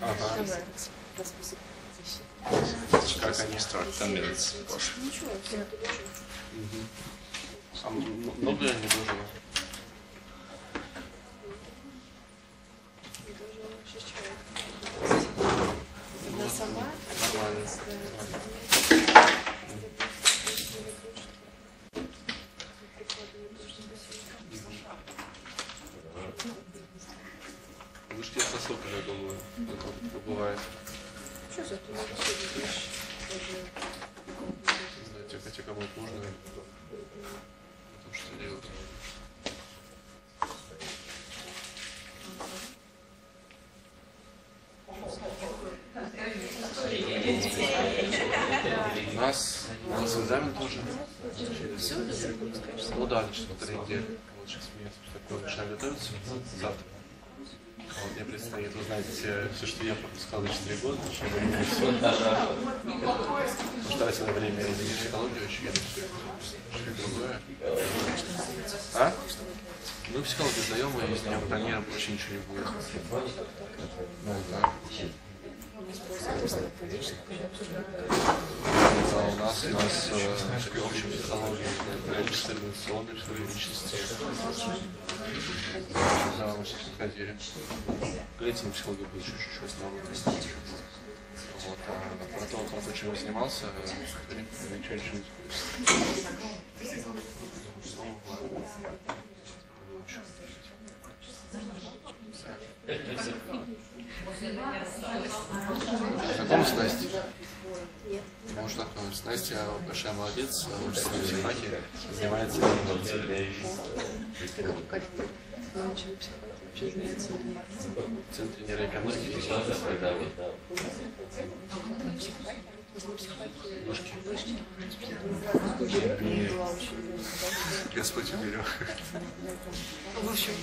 Ага. Как они там мерятся? А много я не должен? Нормально. Вышки со соком, я думаю, бывает. Что за это? Знаете, хотя кому можно, что делать. У нас экзамен тоже. Ну да, через 1,5 недели. Вот сейчас мы начинаем готовиться завтра. Вот мне предстоит, вы знаете, все, что я пропускал за 4 года, старательное на время изменить психологию, очень другое. А? Мы психологию сдаем, и из нее промера вообще ничего не будет. Ну да. У нас общая психология, экспериментационная личности. Да, мы сейчас подходили. Коллективная психология будет чуть-чуть основной. Вот, а про то, чем я занимался, ничего не будет. Знакомы с Настей? Нет. Может, знакомиться. Настя большая молодец, учится на психфаке, занимается в Центре нейроэкономики. Господь уберег. В общем,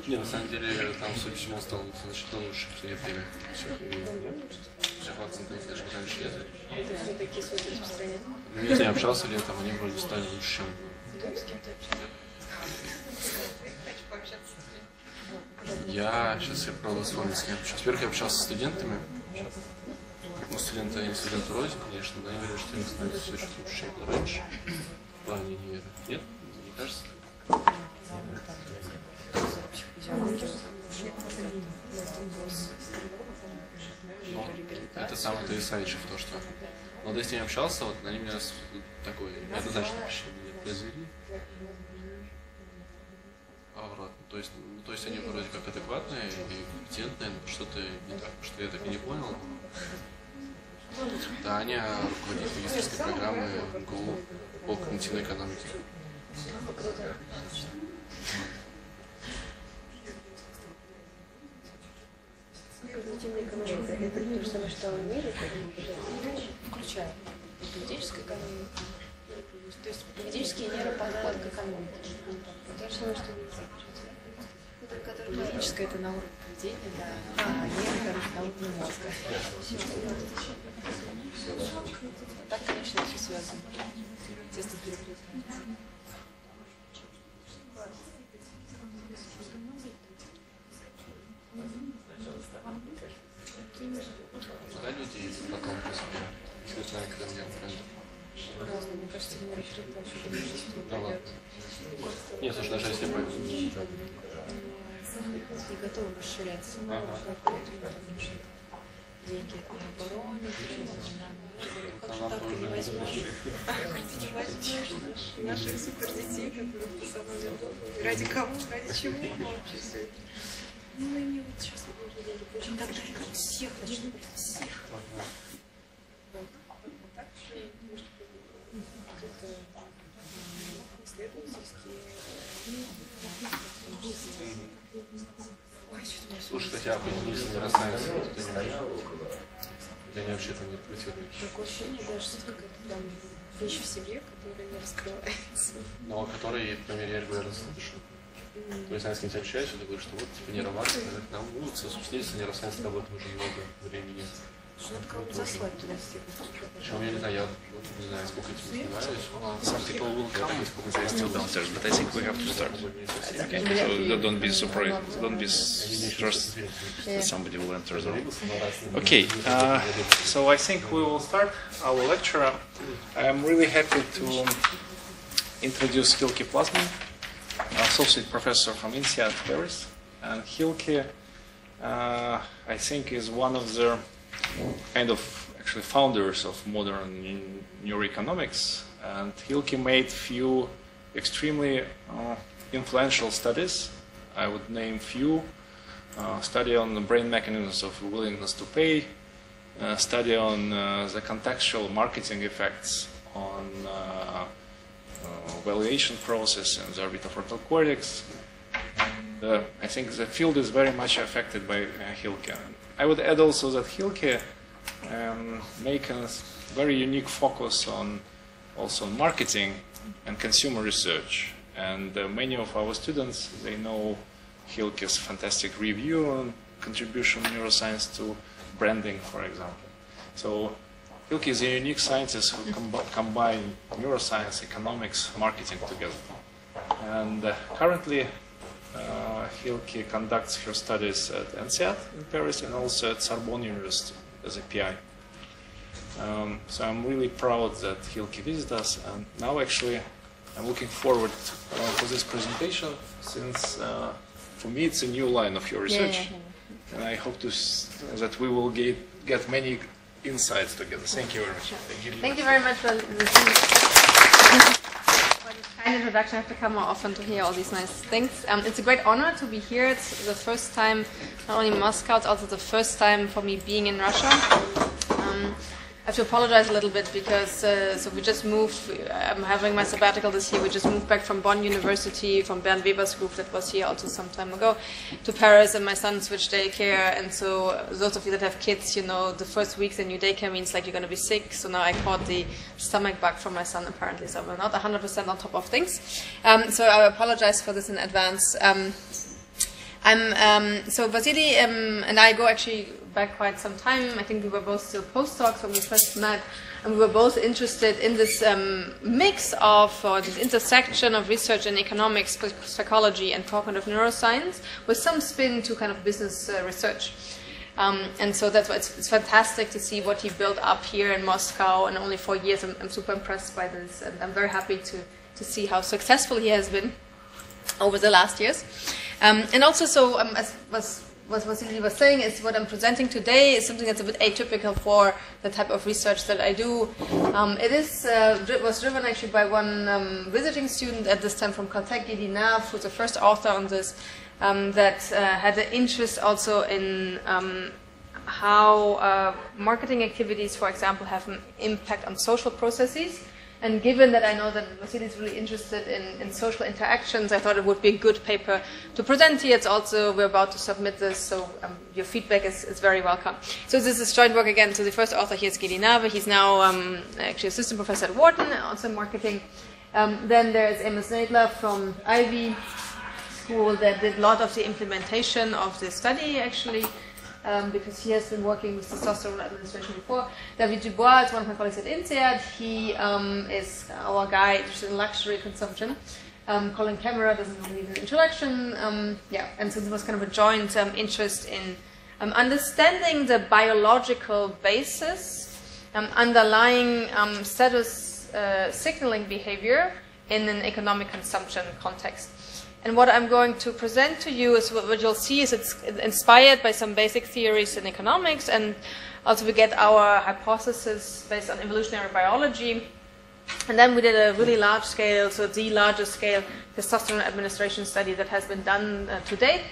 не, на самом деле, там, судя по всему, стало значительно лучше в последнее время. Психфак даже раньше лет. такие случаи распространяют. Ну, не знаю, общался ли я там, они вроде стали лучше, чем... Сейчас я пробую вспомнить с кем. Во-первых, я общался с студентами. Ну, студенты вроде, конечно, но они говорят, что они становятся все чуть лучше, чем было раньше. В плане не верят. Нет? Не кажется? Ну, это самое потрясающее в том, что... Но если я общался, вот они меня такой неоднозначное впечатление произвели. То есть они вроде как адекватные и компетентные, но что-то не так, что я так и не понял. Да, они руководят магистерской программы МГУ по когнитивной экономике. Когнитивная экономика – это то же самое, что в мире, включая поведенческую экономику. То есть поведенческие нейроподход к экономике. То же самое, что логическое – это на уровне поведения, да, а нейро – на уровне мозга. Так, конечно, все связано. Тесно переплетается. Да, люди потом по себе, если знают, когда меня правильно. Разные, мне кажется, нейротерапия вообще большинство. Да ладно. Нет, слушай, даже если пойду. Не готовы расширяться. Деньги на оборону, как ты не возьмешь наших супердетей, которые ты сама ведут. Ради кого, ради чего вообще все это? Ну и мне вот сейчас очень так же, как всех начнут, всех. Слушай, хотя бы если не расстанется, я вообще-то не против. Такое ощущение, даже что какая-то там вещь в себе, которая не раскрывается. Но которые, по мере, я регулярно слышу. То есть, я с кем-то общаюсь, я говорю, что вот, типа, нейромаркетинг, нам, ну, со собственностью нейросайенс работает уже много времени. Надо кого-то заслать туда всех. Причем я не знаю, не знаю, сколько этим занимаюсь. Some people will come, they're still downstairs, but I think we have to start. Okay, so don't be surprised, don't be stressed that somebody will enter the room. Okay, so I think we will start our lecture. I'm really happy to introduce Hilke Plassmann, associate professor from INSEAD Paris. And Hilke, I think, is one of the kind of actually founders of modern neuroeconomics. And Hilke made few extremely influential studies. I would name few. Study on the brain mechanisms of willingness to pay, study on the contextual marketing effects on valuation process and the orbitofrontal cortex. And I think the field is very much affected by Hilke. I would add also that Hilke make a very unique focus on also on marketing and consumer research. And many of our students, they know Hilke's fantastic review on contribution of neuroscience to branding, for example. So Hilke is a unique scientist who combine neuroscience, economics, marketing together. And currently, Hilke conducts her studies at INSEAD in Paris and also at Sorbonne University as a PI. So I'm really proud that Hilke visits us, and now actually I'm looking forward for this presentation, since for me it's a new line of your research, and I hope that we will get many insights together. Thank you very much. Thank you very much for this kind introduction. I have to come more often to hear all these nice things. It's a great honor to be here. It's the first time, not only in Moscow, it's also the first time for me being in Russia. I have to apologize a little bit because so we just moved. I'm having my sabbatical this year. We just moved back from Bonn University, from Bernd Weber's group that was here also some time ago, to Paris, and my son switched daycare. And so those of you that have kids, you know, the first weeks in new daycare means like you're going to be sick. So now I caught the stomach bug from my son apparently. So we're not 100% on top of things. So I apologize for this in advance. So Vasily and I go actually back quite some time. I think we were both still postdocs when we first met, and we were both interested in this mix of, or this intersection of research in economics, psychology, and cognitive neuroscience, with some spin to kind of business research. And so that's why it's fantastic to see what he built up here in Moscow in only 4 years. I'm super impressed by this, and I'm very happy to see how successful he has been over the last years. And also, so as Vasily was saying, is what I'm presenting today is something that's a bit atypical for the type of research that I do. It was driven actually by one visiting student at this time from Caltech, Gedi Nav, who's the first author on this, that had an interest also in how marketing activities, for example, have an impact on social processes. And given that I know that Vasily is really interested in social interactions, I thought it would be a good paper to present here. It's also, we're about to submit this, so your feedback is very welcome. So this is joint work again. So the first author here is Gedi Nave. He's now actually assistant professor at Wharton, also in marketing. Then there's Amos Nadler from Ivy School that did a lot of the implementation of the study, actually. Because he has been working with testosterone administration before. David Dubois is one of my colleagues at INSEAD. He is our guy interested in luxury consumption. Colin Camera doesn't really need an introduction. And so there was kind of a joint interest in understanding the biological basis underlying status signaling behavior in an economic consumption context. And what I'm going to present to you is what you'll see is it's inspired by some basic theories in economics, and also we get our hypothesis based on evolutionary biology. And then we did a really large scale, so the largest scale testosterone administration study that has been done to date.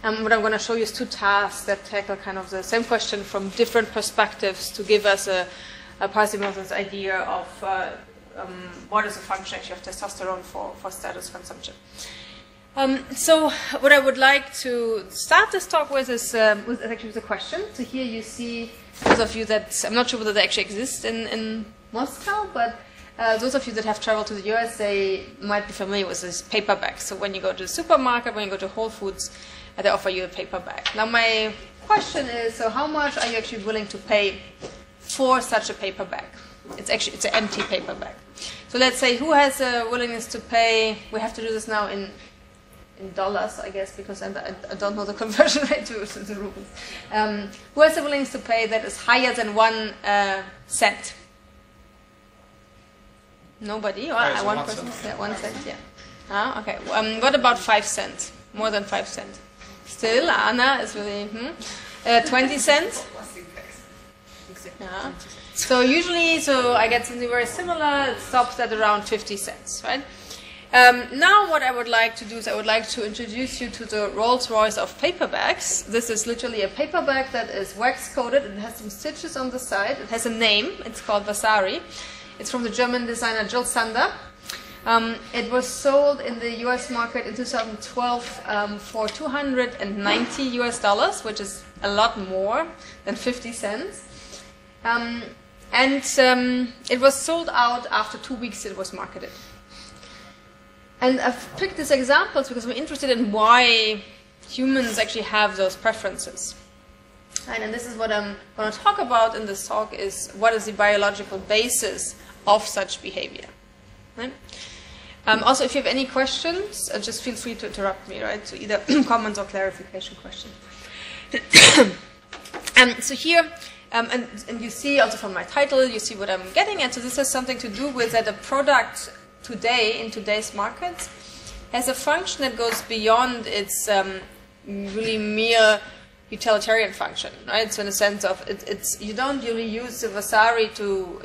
What I'm going to show you is 2 tasks that tackle kind of the same question from different perspectives to give us a parsimonious idea of what is the function actually of testosterone for status consumption. So what I would like to start this talk with is actually a question. So here you see those of you that, I'm not sure whether they actually exist in Moscow, but those of you that have traveled to the US, they might be familiar with this paper bag. So when you go to the supermarket, when you go to Whole Foods, they offer you a paper bag. Now my question is, so how much are you actually willing to pay for such a paper bag? It's an empty paper bag. So let's say, who has a willingness to pay? We have to do this now in dollars, I guess, because I don't know the conversion rate to the rubles. Who has a willingness to pay that is higher than 1 cent? Nobody? Or 1 person? Yeah, 1 cent, yeah. Ah, okay. What about 5 cents? More than 5 cents? Still, Anna is really, 20 cents? Yeah. So usually, I get something very similar, it stops at around 50 cents, right? Now what I would like to do is I would like to introduce you to the Rolls-Royce of paper bags. This is literally a paper bag that is wax-coated. It has some stitches on the side. It has a name. It's called Vasari. It's from the German designer Jill Sander. It was sold in the US market in 2012 for $290 US, which is a lot more than 50 cents. It was sold out after 2 weeks it was marketed. And I've picked these examples because I'm interested in why humans actually have those preferences. And this is what I'm going to talk about in this talk, is what is the biological basis of such behavior. Right? Also, if you have any questions, just feel free to interrupt me, right? So either comments or clarification questions. So here, and you see also from my title, you see what I'm getting at. So this has something to do with that a product today, in today's markets, has a function that goes beyond its really mere utilitarian function, right? So in the sense of, you don't really use the Vasari to,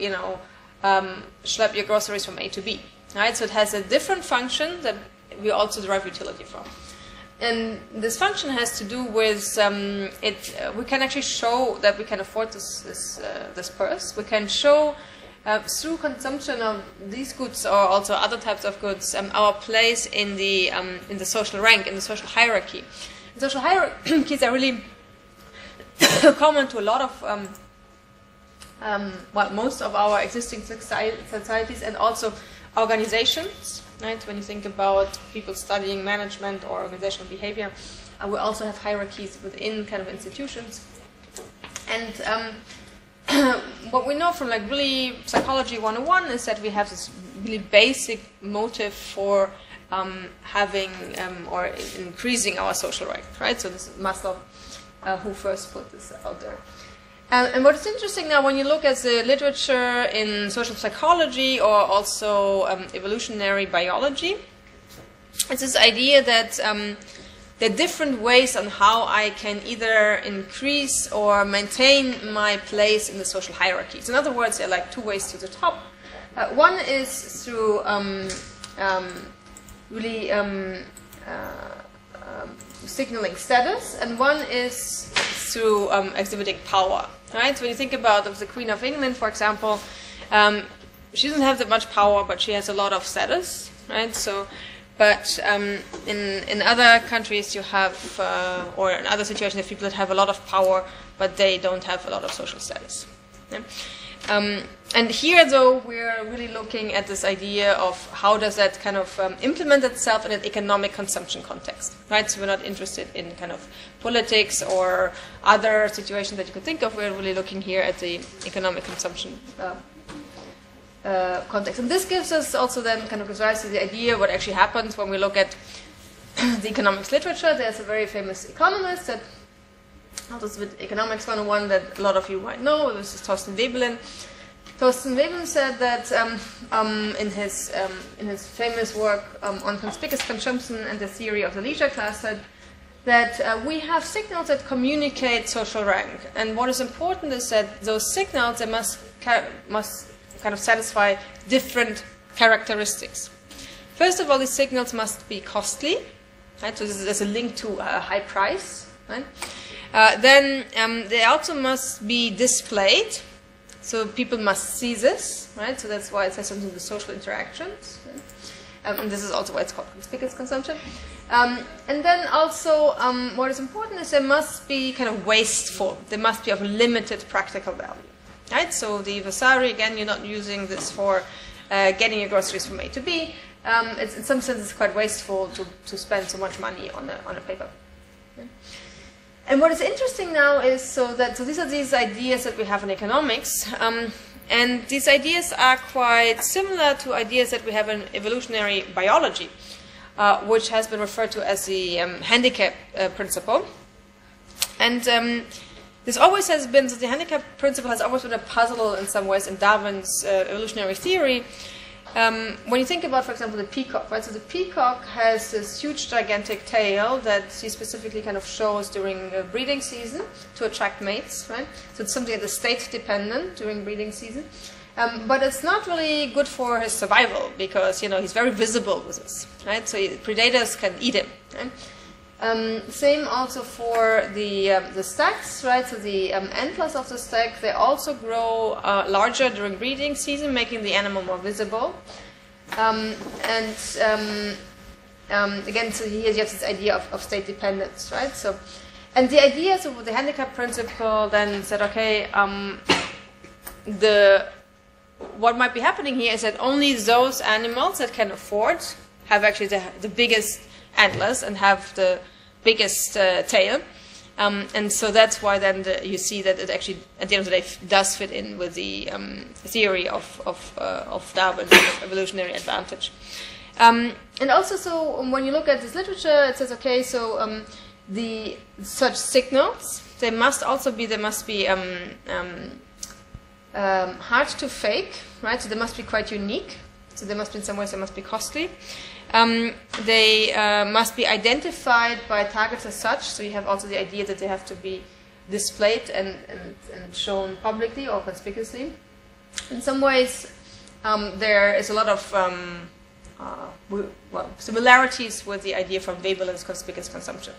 schlep your groceries from A to B, right? So it has a different function that we also derive utility from. And this function has to do with, we can actually show that we can afford this purse. We can show through consumption of these goods or also other types of goods, our place in the social rank, in the social hierarchy. And social hierarchies are really common to a lot of, most of our existing societies and also organizations. Right? When you think about people studying management or organizational behavior, we also have hierarchies within kind of institutions. And what we know from like really psychology 101 is that we have this really basic motive for having or increasing our social rank, right? So this is Maslow who first put this out there. And what is interesting now, when you look at the literature in social psychology or also evolutionary biology, it's this idea that there are different ways on how I can either increase or maintain my place in the social hierarchies. In other words, there are like 2 ways to the top. One is through really signaling status, and one is through exhibiting power. Right? So when you think about the Queen of England, for example, she doesn't have that much power, but she has a lot of status. Right? So, but in other countries, you have, or in other situations, you have people that have a lot of power, but they don't have a lot of social status. Yeah? And here, though, we're really looking at this idea of how does that kind of implement itself in an economic consumption context, right? So we're not interested in kind of politics or other situations that you could think of. We're really looking here at the economic consumption context. And this gives us also then kind of gives rise to the idea what actually happens when we look at the economics literature. There's a very famous economist that this with Economics 101 that a lot of you might know. This is Thorsten Veblen. Thorsten Veblen said that in his famous work on conspicuous consumption and the theory of the leisure class, said that we have signals that communicate social rank, and what is important is that those signals they must kind of satisfy different characteristics. First of all, these signals must be costly, right? So there's a link to a high price, right? Then they also must be displayed, so people must see this, right? So that's why it has something with social interactions. Right? And this is also why it's called conspicuous consumption. And then also, what is important is they must be kind of wasteful. They must be of limited practical value, right? So the Vasari, again, you're not using this for getting your groceries from A to B. It's, in some sense, it's quite wasteful to spend so much money on a paper. Yeah. And what is interesting now is so these are these ideas that we have in economics, and these ideas are quite similar to ideas that we have in evolutionary biology, which has been referred to as the handicap principle. And this always has been, so the handicap principle has always been a puzzle in some ways in Darwin's evolutionary theory. When you think about, for example, the peacock, right? So the peacock has this huge, gigantic tail that he specifically kind of shows during breeding season to attract mates, right? So it's something that is state-dependent during breeding season. But it's not really good for his survival because, you know, he's very visible with this, right? So predators can eat him, right? Same also for the stacks, right? So the antlers of the stack, they also grow larger during breeding season, making the animal more visible. Again, so here you have this idea of state dependence, right? So, and the idea, so the handicap principle then said, okay, what might be happening here is that only those animals that can afford have actually the biggest antlers and have the biggest tail, and so that's why then you see that it actually at the end of the day does fit in with the theory of Darwin's evolutionary advantage. And also, so when you look at this literature, it says, okay, so such signals, they must be hard to fake, right? So they must be quite unique. So they must be, in some ways, they must be costly. They must be identified by targets as such, so you have also the idea that they have to be displayed and shown publicly or conspicuously. In some ways, there is a lot of similarities with the idea from Veblen's conspicuous consumption.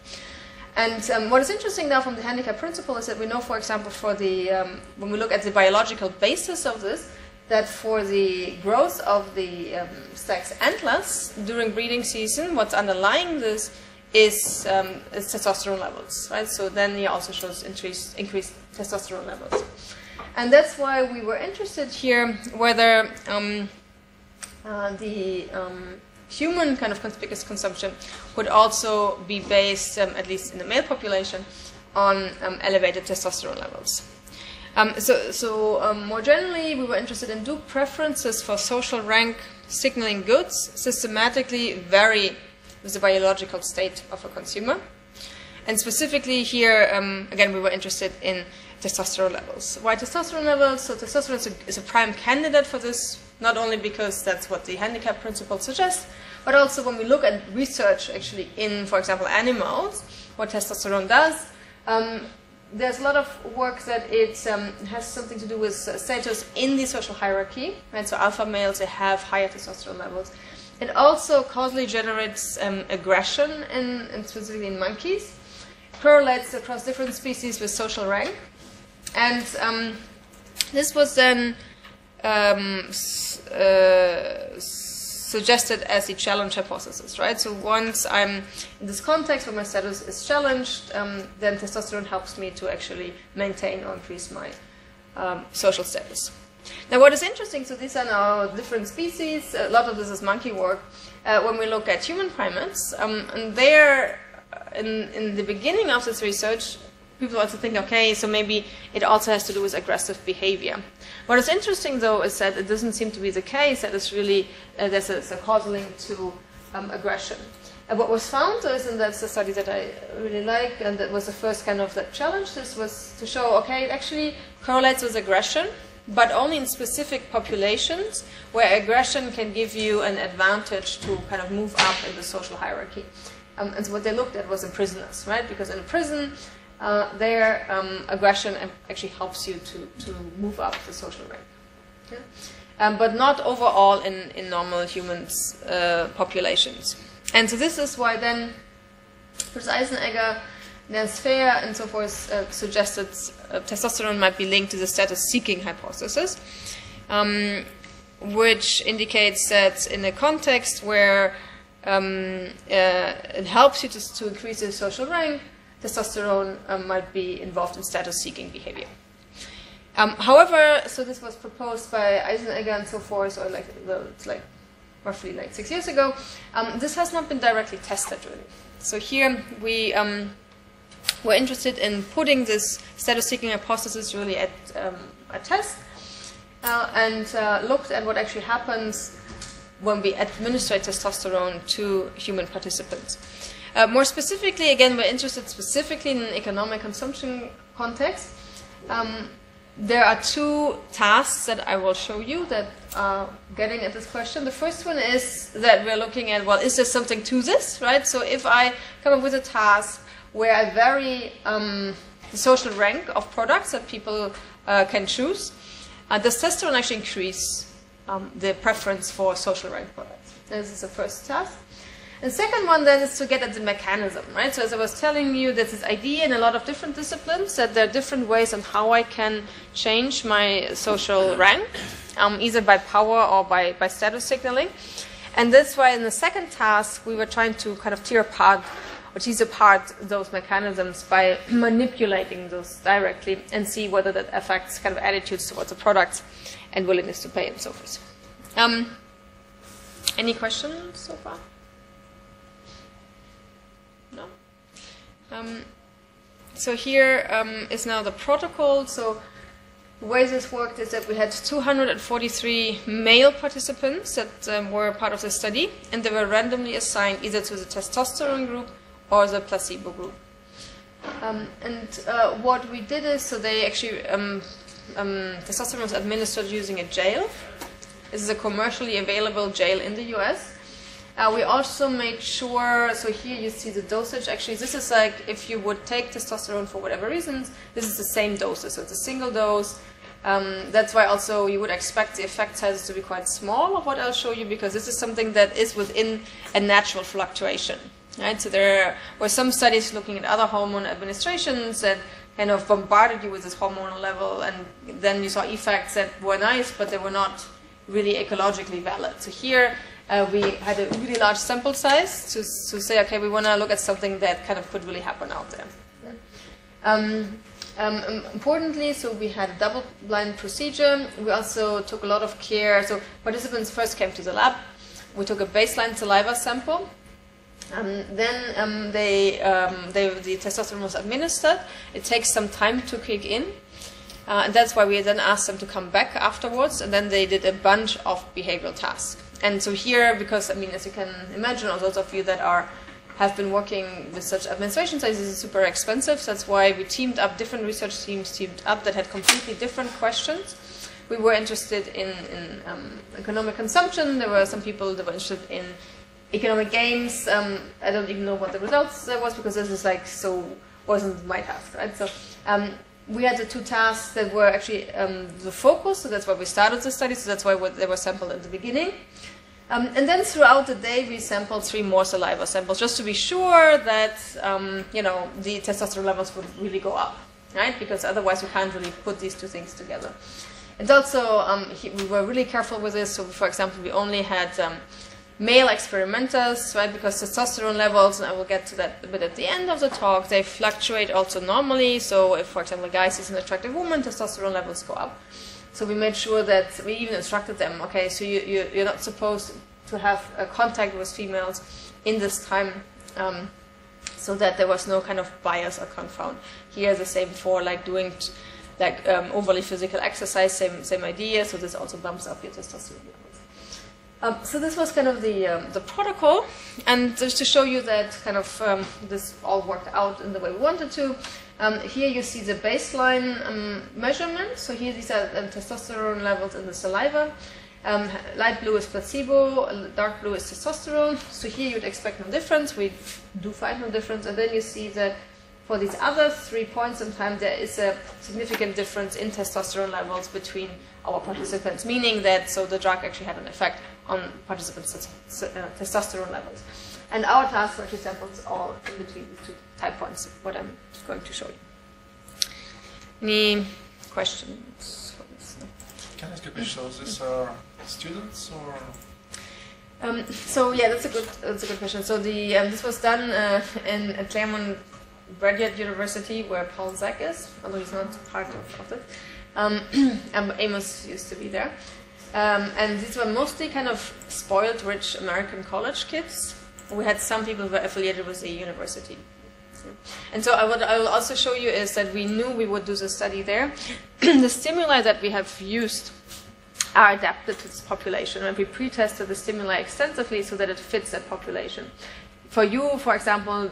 And what is interesting now from the handicap principle is that we know, for example, for when we look at the biological basis of this, that for the growth of the stack's antlers during breeding season, what's underlying this is testosterone levels, right? So then he also shows increased testosterone levels. And that's why we were interested here whether the human kind of conspicuous consumption would also be based, at least in the male population, on elevated testosterone levels. More generally, we were interested in do preferences for social rank signaling goods systematically vary with the biological state of a consumer. And specifically here, again, we were interested in testosterone levels. Why testosterone levels? So testosterone is a prime candidate for this, not only because that's what the handicap principle suggests, but also when we look at research actually in, for example, animals, what testosterone does. There's a lot of work that it has something to do with status in the social hierarchy, right? So alpha males, they have higher testosterone levels. It also causally generates aggression, and specifically in monkeys, correlates across different species with social rank. And this was then suggested as the challenge hypothesis, right? So once I'm in this context where my status is challenged, then testosterone helps me to actually maintain or increase my social status. Now what is interesting, so these are now different species, a lot of this is monkey work, when we look at human primates, and there, in the beginning of this research, people also think, okay, so maybe it also has to do with aggressive behavior. What is interesting, though, is that it doesn't seem to be the case, that it's really, there's a causal link to aggression. And what was found, though, is, and that's the study that I really like, and that was the first kind of that challenge, this was to show, okay, it actually correlates with aggression, but only in specific populations where aggression can give you an advantage to kind of move up in the social hierarchy. And so what they looked at was in prisoners, right? Because in a prison, their aggression actually helps you to move up the social rank. Okay? But not overall in normal humans populations. And so this is why then Professor Eisenegger, Nels Fair, and so forth suggested testosterone might be linked to the status-seeking hypothesis, which indicates that in a context where it helps you to increase your social rank, testosterone might be involved in status-seeking behavior. However, so this was proposed by Eisenegger and so forth, or like it's like roughly like 6 years ago. This has not been directly tested really. So here we were interested in putting this status-seeking hypothesis really at a test and looked at what actually happens when we administer testosterone to human participants. More specifically, again, we're interested specifically in an economic consumption context. There are two tasks that I will show you that are getting at this question. The first one is that we're looking at, well, is there something to this, right? So if I come up with a task where I vary the social rank of products that people can choose, does testosterone actually increase the preference for social rank products? This is the first task. The second one then is to get at the mechanism, right? So as I was telling you, there's this idea in a lot of different disciplines that there are different ways on how I can change my social rank, either by power or by status signaling. And that's why in the second task, we were trying to kind of tease apart those mechanisms by manipulating those directly and see whether that affects kind of attitudes towards the products and willingness to pay and so forth. Any questions so far? No? So here is now the protocol. So the way this worked is that we had 243 male participants that were part of the study, and they were randomly assigned either to the testosterone group or the placebo group. What we did is, so they actually, testosterone was administered using a gel. This is a commercially available gel in the US. We also made sure, so here you see the dosage. Actually, this is like if you would take testosterone for whatever reasons, this is the same dosage. So it's a single dose. That's why also you would expect the effect sizes to be quite small of what I'll show you, because this is something that is within a natural fluctuation. Right? So there were some studies looking at other hormone administrations that kind of bombarded you with this hormonal level, and then you saw effects that were nice, but they were not really ecologically valid. So here we had a really large sample size to say, okay, we want to look at something that kind of could really happen out there. Importantly, so we had a double-blind procedure. We also took a lot of care. So participants first came to the lab. We took a baseline saliva sample. Then the testosterone was administered. It takes some time to kick in. And that's why we then asked them to come back afterwards, and then they did a bunch of behavioral tasks. And so here, because, I mean, as you can imagine, all those of you that have been working with such administration studies, this is super expensive. So that's why we teamed up, different research teams teamed up that had completely different questions. We were interested in economic consumption. There were some people that were interested in economic gains. I don't even know what the results was, because this is like, wasn't my task, right? So we had the two tasks that were actually the focus, so that's why we started the study, so that's why they were sampled at the beginning. And then throughout the day, we sampled 3 more saliva samples, just to be sure that, the testosterone levels would really go up, right? Because otherwise we can't really put these two things together. And also, we were really careful with this. So, for example, we only had male experimenters, right? Because testosterone levels, and I will get to that a bit at the end of the talk, they fluctuate also normally. So if, for example, a guy sees an attractive woman, testosterone levels go up. So we made sure that we even instructed them, okay, so you're not supposed to have a contact with females in this time, so that there was no kind of bias or confound. Here the same for like doing overly physical exercise, same idea, so this also bumps up your testosterone levels. So this was kind of the protocol, and just to show you that kind of this all worked out in the way we wanted to. Here you see the baseline measurement. So here these are testosterone levels in the saliva. Light blue is placebo, dark blue is testosterone. So here you'd expect no difference. We do find no difference. And then you see that for these other 3 points in time, there is a significant difference in testosterone levels between our participants, meaning that so the drug actually had an effect on participants' testosterone levels. And our task actually samples all in between these 2 time points, what I'm going to show you. Any questions for this? Can I ask you a question? So these are students or? So yeah, that's a good question. So this was done at Claremont Graduate University, where Paul Zak is, although he's not part of it. Amos used to be there. And these were mostly kind of spoiled, rich American college kids. We had some people who were affiliated with a university. And so what I will also show you is that we knew we would do the study there. The stimuli that we have used are adapted to this population, and we pre-tested the stimuli extensively so that it fits that population. For you, for example,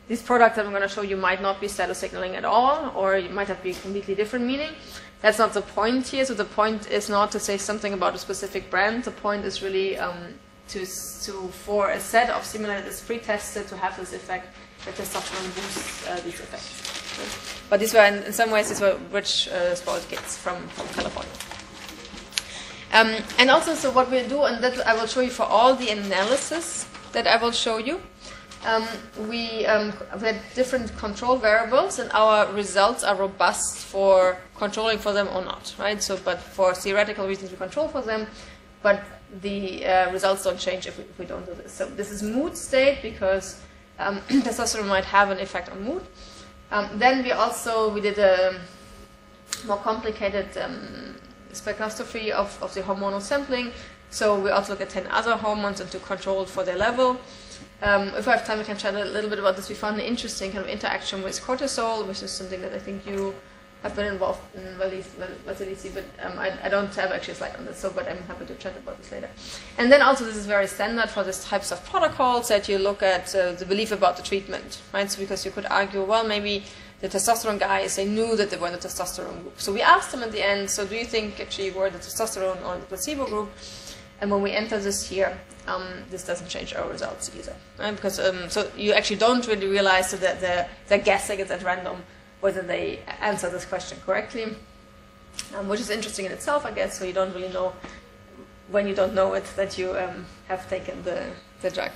these products that I'm going to show you might not be status signaling at all, or it might have a completely different meaning. That's not the point here. So the point is not to say something about a specific brand. The point is really for a set of stimuli that is pre-tested to have this effect, that testosterone boosts these effects. Okay. But these were, in some ways, these were rich, spoiled kids from California. And also, so what we'll do, and that I will show you for all the analysis that I will show you, we had different control variables, and our results are robust for controlling for them or not, right? So, but for theoretical reasons, we control for them, but the results don't change if we don't do this. So this is mood state because testosterone might have an effect on mood. Then we did a more complicated spectroscopy of the hormonal sampling. So we also look at 10 other hormones and to control for their level. If I have time, we can chat a little bit about this. We found an interesting kind of interaction with cortisol, which is something that I think you have been involved in, Vasilisi, but I don't have actually a slide on this, so but I'm happy to chat about this later. And then also this is very standard for these types of protocols that you look at the belief about the treatment, right? So because you could argue, well, maybe the testosterone guys, they knew that they were in the testosterone group. So we asked them at the end, so do you think actually you were the testosterone or the placebo group? And when we enter this here, this doesn't change our results either, right? Because so you actually don't really realize that they're guessing it's at random whether they answer this question correctly, which is interesting in itself, I guess. So you don't really know when you don't know it that you have taken the drug.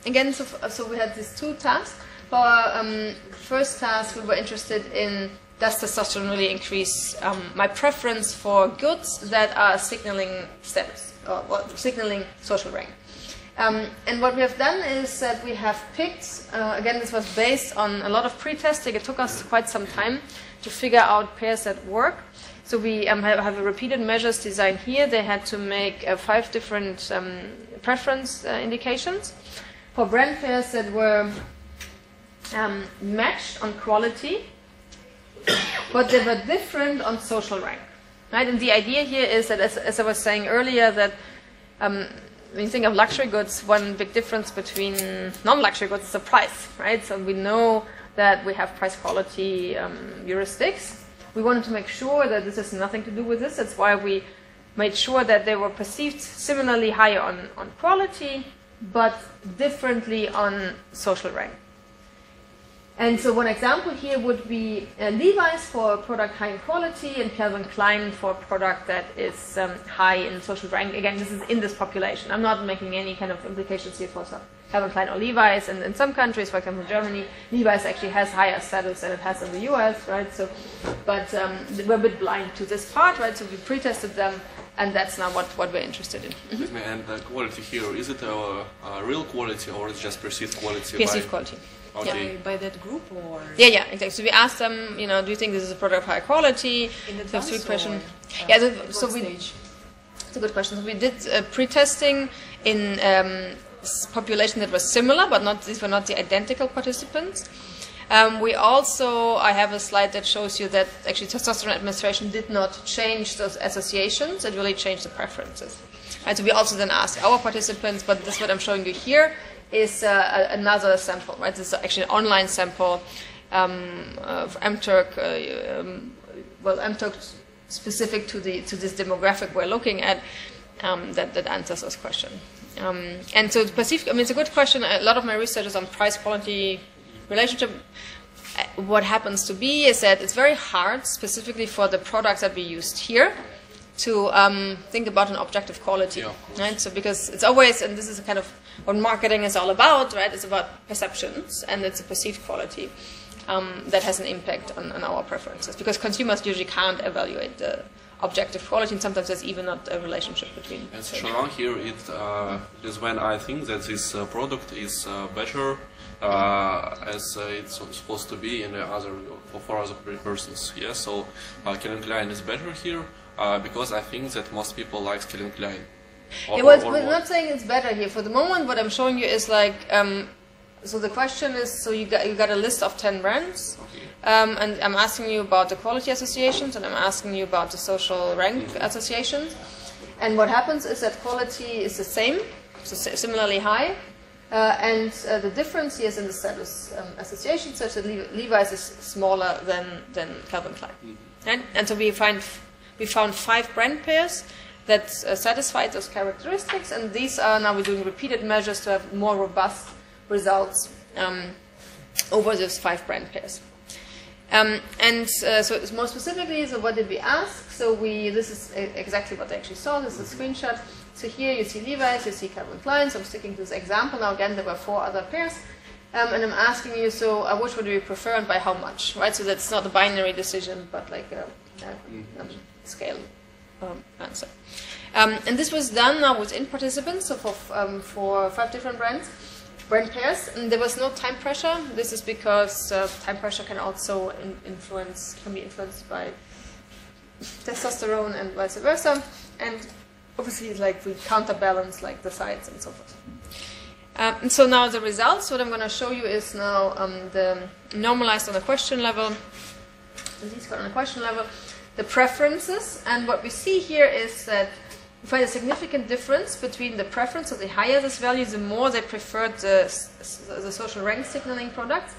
Again, so we had these two tasks. For our first task, we were interested in, does testosterone really increase my preference for goods that are signaling status, or signaling social rank? And what we have done is that we have picked, again, this was based on a lot of pre-testing. It took us quite some time to figure out pairs that work. So we have a repeated measures design here. They had to make 5 different preference indications for brand pairs that were matched on quality, but they were different on social rank. Right? And the idea here is that, as I was saying earlier, that when you think of luxury goods, one big difference between non-luxury goods is the price, right? So we know that we have price-quality heuristics. We wanted to make sure that this has nothing to do with this. That's why we made sure that they were perceived similarly higher on quality, but differently on social rank. And so one example here would be Levi's for a product high in quality and Calvin Klein for a product that is high in social rank. Again, this is in this population. I'm not making any kind of implications here for Calvin Klein or Levi's. And in some countries, for example, Germany, Levi's actually has higher status than it has in the US, right? So, but we're a bit blind to this part, right? So we pre-tested them, and that's now what we're interested in. Mm-hmm. And the quality here, is it a real quality or is it just perceived quality? Perceived quality. Okay. By that group or? Yeah, exactly. So we asked them, do you think this is a product of high quality? In advance or question. It's a good question. So we did pre-testing in population that was similar, but these were not the identical participants. We also, I have a slide that shows you that actually testosterone administration did not change those associations, it really changed the preferences. And so we also then asked our participants, but this what I'm showing you here is another sample, right? This is actually an online sample of mTurk, mTurk specific to this demographic we're looking at that answers this question. And so perceived, it's a good question. A lot of my research is on price-quality relationship. What happens to be is that it's very hard, specifically for the products that we used here, to think about an objective quality, right? So because it's always, and this is kind of what marketing is all about, right? It's about perceptions, and it's a perceived quality that has an impact on our preferences, because consumers usually can't evaluate the objective quality, and sometimes there's even not a relationship between. And social rank here it is when I think that this product is better as it's supposed to be in the other for other persons. Yes, so Calvin Klein is better here because I think that most people like Calvin Klein. Yeah, well, we're not saying it's better here. For the moment, what I'm showing you is like, so the question is, so you got a list of 10 brands, Okay. and I'm asking you about the quality associations, and I'm asking you about the social rank associations. And what happens is that quality is the same, so similarly high, and the difference here is in the status association, such that Levi's is smaller than Calvin Klein. Right? And so we found 5 brand pairs that satisfy those characteristics, and these are now we're doing repeated measures to have more robust results over those 5 brand pairs. So more specifically, so what did we ask? So this is exactly what I actually saw. This is a screenshot. So here you see Levi's, you see Calvin Klein. So I'm sticking to this example. Now again, there were 4 other pairs. And I'm asking you, so which would you prefer and by how much, right? So that's not a binary decision, but like a scale answer. And this was done now within participants, so for 5 different brand pairs. And there was no time pressure. This is because time pressure can also can be influenced by testosterone and vice versa. And obviously, like we counterbalance like the sides and so forth. And so now the results, what I'm going to show you is now the normalized on a question level, these on a question level, the preferences, and what we see here is that we find a significant difference between the preference, so the higher this value, the more they preferred the social rank signaling products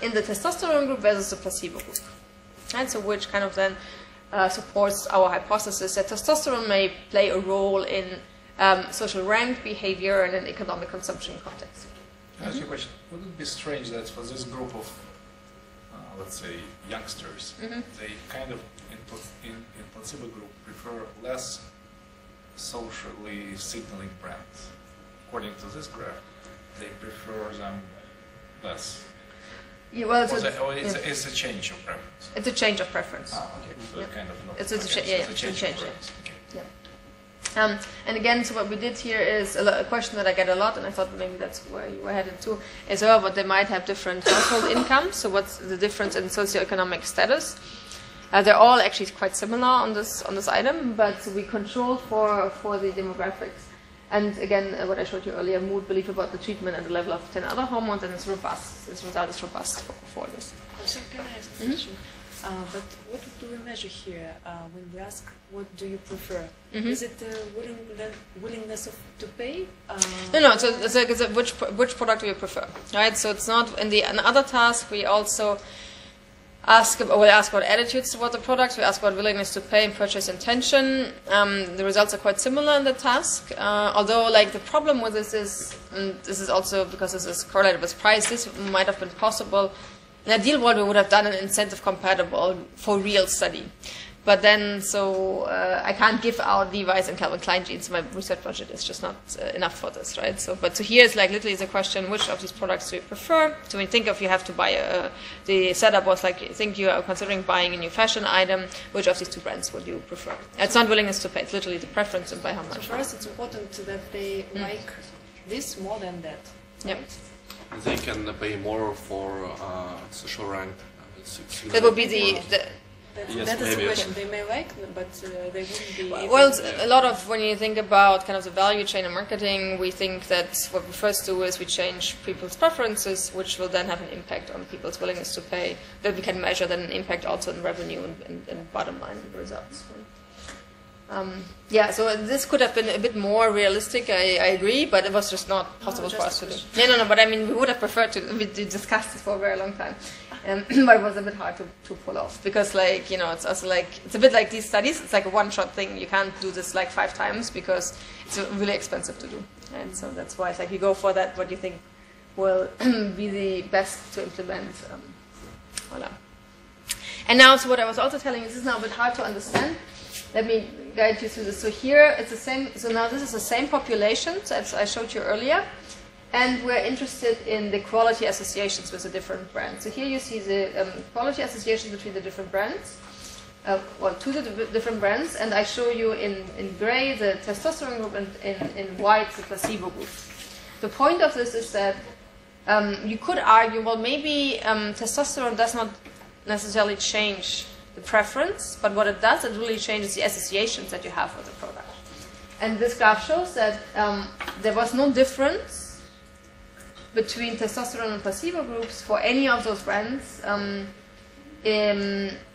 in the testosterone group versus the placebo group. And so which kind of then supports our hypothesis that testosterone may play a role in social rank behavior and in economic consumption context. Can I ask you a question? Would it be strange that for this group of, let's say, youngsters, they kind of, in placebo group, prefer less socially signaling brands? According to this graph, they prefer them less. Yeah, well, it's a change of preference. It's a change of preference. Ah, okay. So kind of it's a change. Okay. Yeah. And again, so what we did here is a question that I get a lot, and I thought maybe that's where you were headed to, is but they might have different household incomes. So what's the difference in socioeconomic status? They're all actually quite similar on this item, but we control for the demographics. And again, what I showed you earlier, mood, belief about the treatment, and the level of 10 other hormones, and it's robust. This result is robust for this. Also, can I ask a question? But what do we measure here when we ask what do you prefer? Is it willingness to pay? No. So it's like which product do you prefer, right? So it's not in other task. We also ask about attitudes toward the product. We ask about willingness to pay and purchase intention. The results are quite similar in the task. Although, like the problem with this is, and this is also because this is correlated with price. This might have been possible. In an ideal world, we would have done an incentive compatible for real study. But then, so I can't give out Levi's and Calvin Klein jeans. My research budget is just not enough for this, right? So here it's like literally the question, which of these products do you prefer? So when you think of you have to buy the setup was like, you think you are considering buying a new fashion item, which of these 2 brands would you prefer? It's not willingness to pay, it's literally the preference and by how much. So for us, it's important that they like this more than that. Yep. They can pay more for social rank. That would be That is the question. They may like, but they wouldn't be. Well, a lot of when you think about kind of the value chain in marketing, we think that what we first do is we change people's preferences, which will then have an impact on people's willingness to pay. That we can measure then an impact also in revenue and bottom line results. Yeah, so this could have been a bit more realistic, I agree, but it was just not possible for us to do. No, but I mean, we would have preferred to, we discussed this for a very long time, but it was a bit hard to pull off, because like, you know, it's also like, it's a bit like these studies, it's like a one-shot thing, you can't do this like 5 times, because it's really expensive to do, and so that's why it's like, you go for that, what you think will be the best to implement, voila. And now, so what I was also telling you, this is now a bit hard to understand. Let me guide you through this. So here it's the same. So now this is the same population as I showed you earlier, and we're interested in the quality associations with the different brands. So here you see the quality associations between the different brands. well, two different brands, and I show you in gray the testosterone group and in white the placebo group. The point of this is that you could argue, well, maybe testosterone does not necessarily change the preference, but what it does, it really changes the associations that you have with the product. And this graph shows that there was no difference between testosterone and placebo groups for any of those brands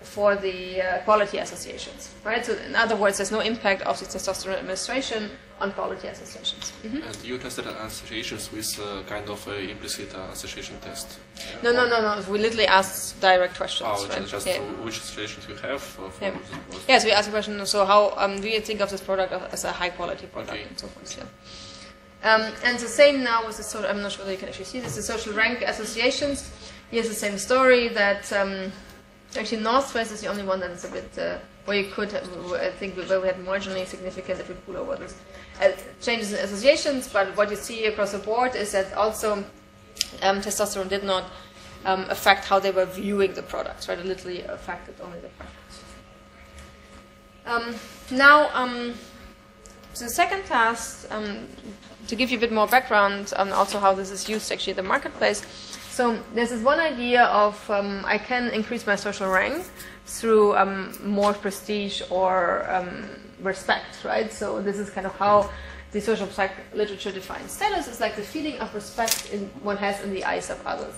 for the quality associations, right? So in other words, there's no impact of the testosterone administration on quality associations. Mm-hmm. And you tested associations with kind of an implicit association test? No. We literally asked direct questions. Oh, right? just which associations you have for Yes, we asked a question, so how do you think of this product as a high quality product and so forth, yeah. And the same now with the social, I'm not sure that you can actually see this, the social rank associations. Here's the same story that actually Northwest is the only one that is a bit, where you could, I think, where we had marginally significant, if we pull over this, changes in associations, but what you see across the board is that also testosterone did not affect how they were viewing the products, right? It literally affected only the preference. So the second task, to give you a bit more background on also how this is used actually in the marketplace. So there's this one idea of I can increase my social rank through more prestige or respect, right? So this is kind of how the social psych literature defines status. It's like the feeling of respect one has in the eyes of others.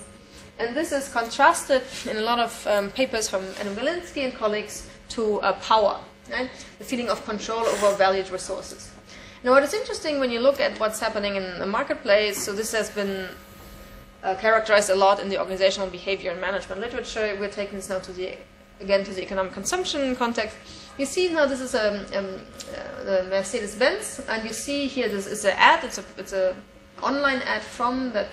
And this is contrasted in a lot of papers from Adam Galinsky and colleagues to power, right? The feeling of control over valued resources. Now what is interesting when you look at what's happening in the marketplace, so this has been characterized a lot in the organizational behavior and management literature. We're taking this now to the economic consumption context. You see now this is the Mercedes-Benz, and you see here this is an ad. It's a online ad from that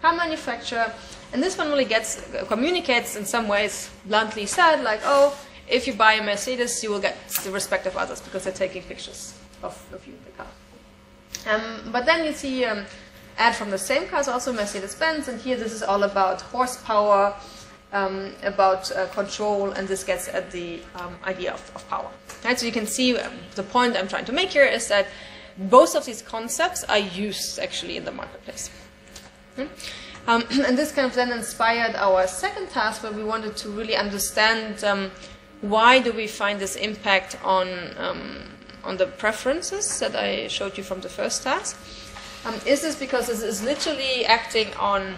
car manufacturer, and this one really communicates in some ways bluntly said, like, oh, if you buy a Mercedes, you will get the respect of others because they're taking pictures of you in the car. But then you see ad from the same cars, also Mercedes-Benz, and here this is all about horsepower, about control, and this gets at the idea of power. Right? So you can see the point I'm trying to make here is that both of these concepts are used actually in the marketplace. And this kind of then inspired our second task, where we wanted to really understand why do we find this impact on the preferences that I showed you from the first task. Is this because this is literally acting on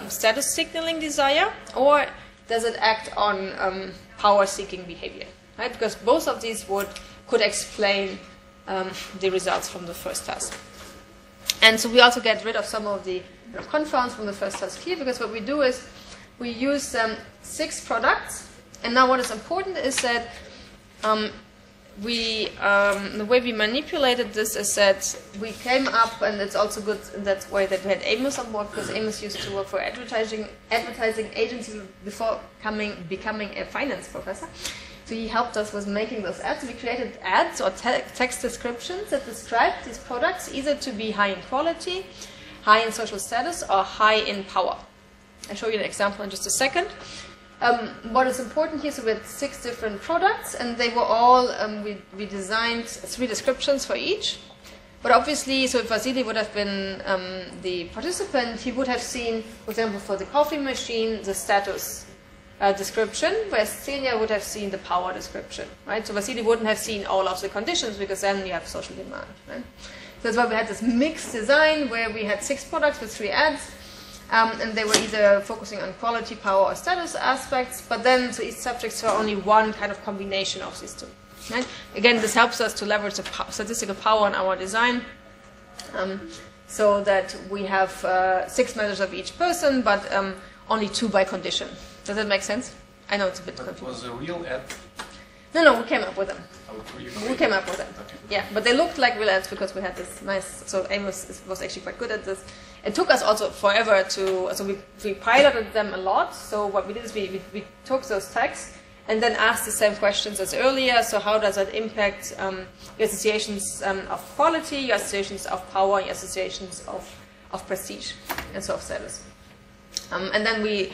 status signaling desire, or does it act on power-seeking behavior? Right? Because both of these could explain the results from the first task. And so we also get rid of some of the confounds from the first task here, because what we do is we use 6 products, and now what is important is that the way we manipulated this is that we came up, and it's also good in that way that we had Amos on board, because Amos used to work for advertising agency before becoming a finance professor. So he helped us with making those ads. We created ads or text descriptions that describe these products either to be high in quality, high in social status, or high in power. I'll show you an example in just a second. What is important here, so we had 6 different products, and they were all, we designed 3 descriptions for each. But obviously, so if Vasily would have been the participant, he would have seen, for example, for the coffee machine, the status description, whereas Celia would have seen the power description, right? So Vasily wouldn't have seen all of the conditions, because then you have social demand, right? So that's why we had this mixed design where we had 6 products with 3 ads. And they were either focusing on quality, power, or status aspects, but then so each subject saw only one kind of combination of these 2. Right? Again, this helps us to leverage the statistical power in our design, so that we have 6 measures of each person, but only 2 by condition. Does that make sense? I know it's a bit confusing. Was a real ad? No, we came up with them. Oh, we came up with them. Okay. Yeah, but they looked like real ads because we had this nice. So Amos was actually quite good at this. It took us also forever to. So we piloted them a lot. So what we did is we took those texts and then asked the same questions as earlier. So how does that impact your associations of quality, your associations of power, your associations of prestige, and so of status? And then we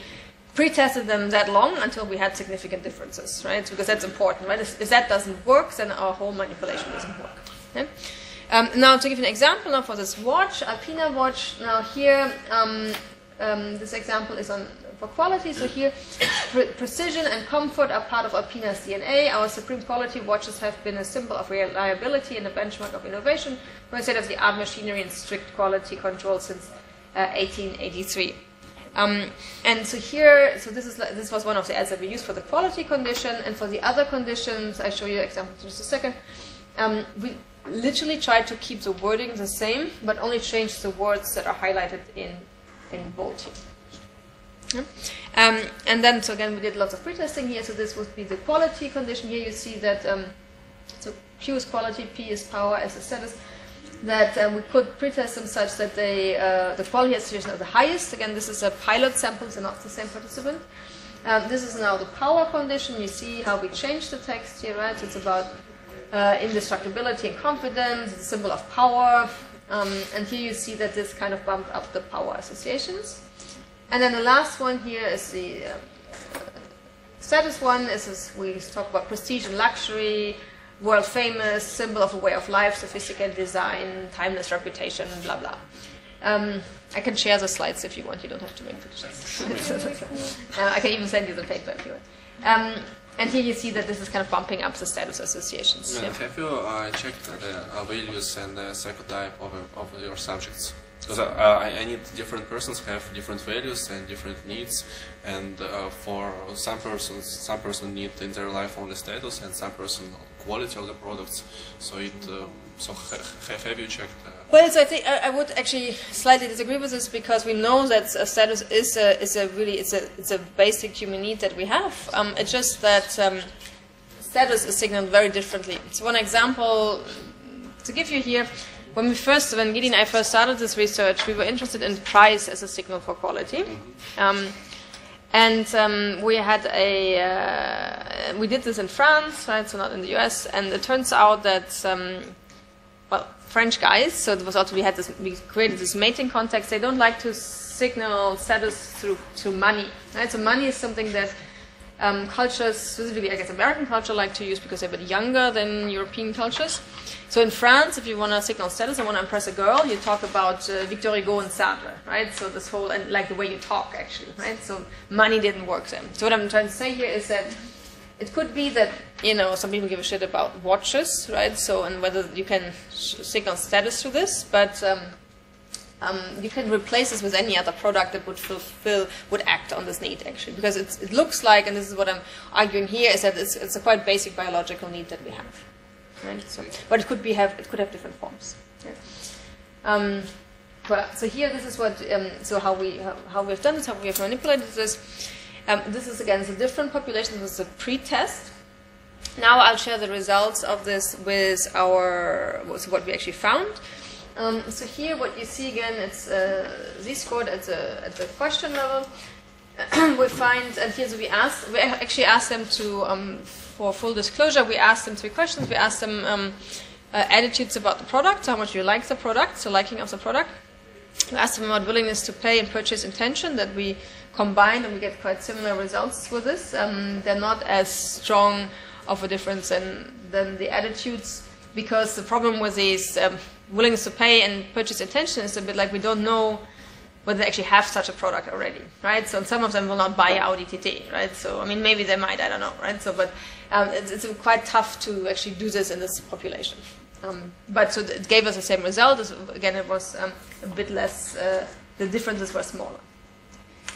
pre-tested them that long until we had significant differences, right? Because that's important, right? If that doesn't work, then our whole manipulation doesn't work. Okay? Now, to give you an example now for this watch, Alpina watch. Now here, this example is for quality. So here, precision and comfort are part of Alpina's DNA. Our supreme quality watches have been a symbol of reliability and a benchmark of innovation, when state-of-the-art machinery and strict quality control since 1883. And so here, so this was one of the ads that we used for the quality condition, and for the other conditions, I show you an example in just a second. We literally tried to keep the wording the same, but only changed the words that are highlighted in bold here. And then, so again, we did lots of pretesting here. So this would be the quality condition. Here you see that, so Q is quality, P is power as a status, that we could pretest them such that they, the quality association are the highest. Again, this is a pilot sample, so not the same participant. This is now the power condition. You see how we changed the text here, right? So it's about indestructibility and confidence, the symbol of power. And here you see that this kind of bumped up the power associations. And then the last one here is the status one. We talk about prestige and luxury, world famous, symbol of a way of life, sophisticated design, timeless reputation, blah, blah. I can share the slides if you want. You don't have to make pictures. I can even send you the paper if you want. And here you see that this is kind of bumping up the status associations. Yeah. Have you checked the values and the psychotype of your subjects? Because I need different persons have different values and different needs, and for some person need in their life only status, and some person quality of the products. So have you checked? Well, so I think I would actually slightly disagree with this, because we know that status is a basic human need that we have. It's just that status is signaled very differently. So one example to give you here. When Gidi and I first started this research, we were interested in price as a signal for quality. We had we did this in France, right, so not in the US, and it turns out that, well, French guys, so it was also, we created this mating context, they don't like to signal status through money, right? So money is something that cultures, specifically I guess American culture, like to use because they're a bit younger than European cultures. So in France, if you want to signal status and want to impress a girl, you talk about Victor Hugo and Sartre, right? So this whole, and like the way you talk actually, right? So money didn't work then. So what I'm trying to say here is that it could be that, you know, some people give a shit about watches, right? So, and whether you can signal status through this, but you can replace this with any other product that would act on this need actually, because it looks like, and this is what I'm arguing here, is that it's a quite basic biological need that we have. Right? So, but it could have different forms. Yeah. Well, so here this is what how we've done this, how we have manipulated this. This is again a different population. This is a pre-test. Now I'll share the results of this with what we actually found. So here what you see again, it's Z-scored at the question level. We find, and here we actually asked them to. For full disclosure, we asked them 3 questions. We asked them attitudes about the product, how much you like the product, so liking of the product. We asked them about willingness to pay and purchase intention, that we combine, and we get quite similar results with this. They're not as strong of a difference than the attitudes, because the problem with these willingness to pay and purchase intention is a bit like we don't know whether they actually have such a product already, right? So some of them will not buy Audi TT, right? So, I mean, maybe they might, I don't know, right? So, but it's quite tough to actually do this in this population. But so it gave us the same result. Again, it was a bit less, the differences were smaller.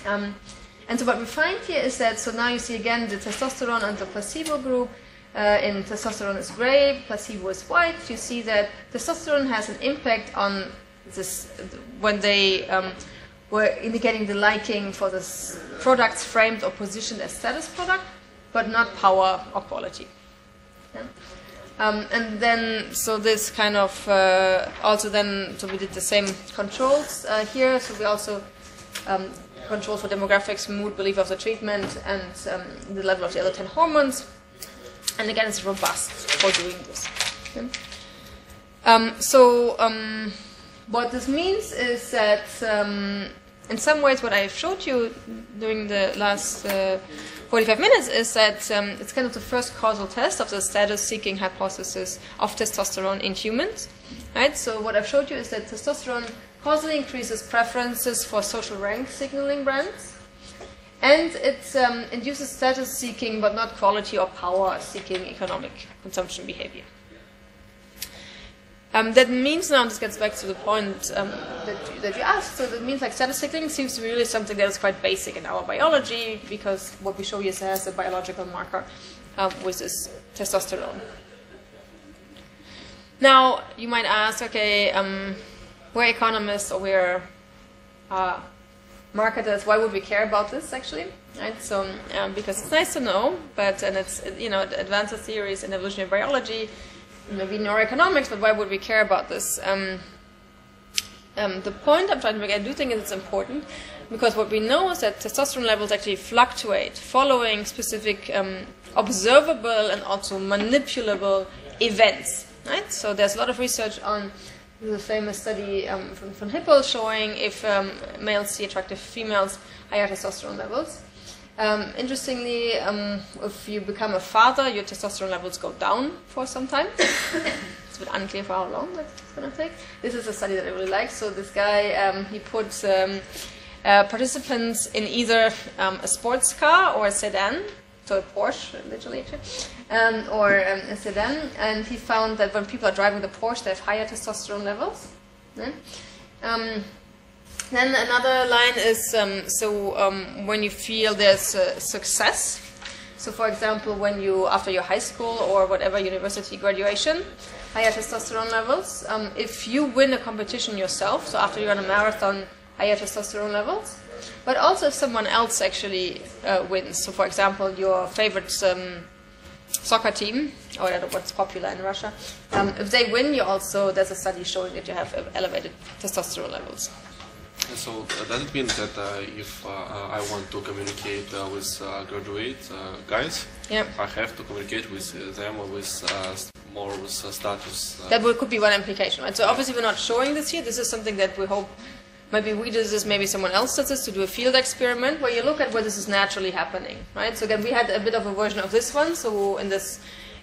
And so what we find here is that, so now you see again the testosterone and the placebo group. In testosterone is gray, placebo is white. You see that testosterone has an impact on this, when they were indicating the liking for the products framed or positioned as status product, but not power or quality. Yeah. And then, so this kind of also then, so we did the same controls here. So we also control for demographics, mood, belief of the treatment, and the level of the other 10 hormones. And again, it's robust for doing this. Okay. What this means is that in some ways, what I showed you during the last 45 minutes is that it's kind of the first causal test of the status-seeking hypothesis of testosterone in humans. Right? So what I've showed you is that testosterone causally increases preferences for social rank signaling brands, and it induces status-seeking but not quality or power-seeking economic consumption behavior. That means now, this gets back to the point that you asked, so that means like status signaling seems to be really something that is quite basic in our biology, because what we show you has a biological marker, which is testosterone. Now, you might ask, okay, we're economists or we're marketers, why would we care about this actually? Right? So, because it's nice to know, but, and it's, you know, advanced theories in evolutionary biology, maybe neuroeconomics, but why would we care about this? The point I'm trying to make, I do think it's important, because what we know is that testosterone levels actually fluctuate following specific observable and also manipulable events. Right? So there's a lot of research on the famous study from Hilke showing if males see attractive females, higher testosterone levels. Interestingly, if you become a father, your testosterone levels go down for some time. It's a bit unclear for how long that's going to take. This is a study that I really like. So this guy, he puts participants in either a sports car or a sedan, so a Porsche, literally, or a sedan, and he found that when people are driving the Porsche, they have higher testosterone levels. Then another line is, when you feel there's success, so for example, when you, after your high school or whatever university graduation, higher testosterone levels. If you win a competition yourself, so after you run a marathon, higher testosterone levels. But also if someone else actually wins, so for example, your favorite soccer team, or what's popular in Russia, if they win, you also, there's a study showing that you have elevated testosterone levels. And so does it mean that if I want to communicate with graduate guys, yeah, I have to communicate with them with more with status? That could be one implication, right? So obviously we're not showing this here. This is something that we hope, maybe we do this, maybe someone else does this, to do a field experiment where you look at where this is naturally happening, right? So again, we had a bit of a version of this one. So in this,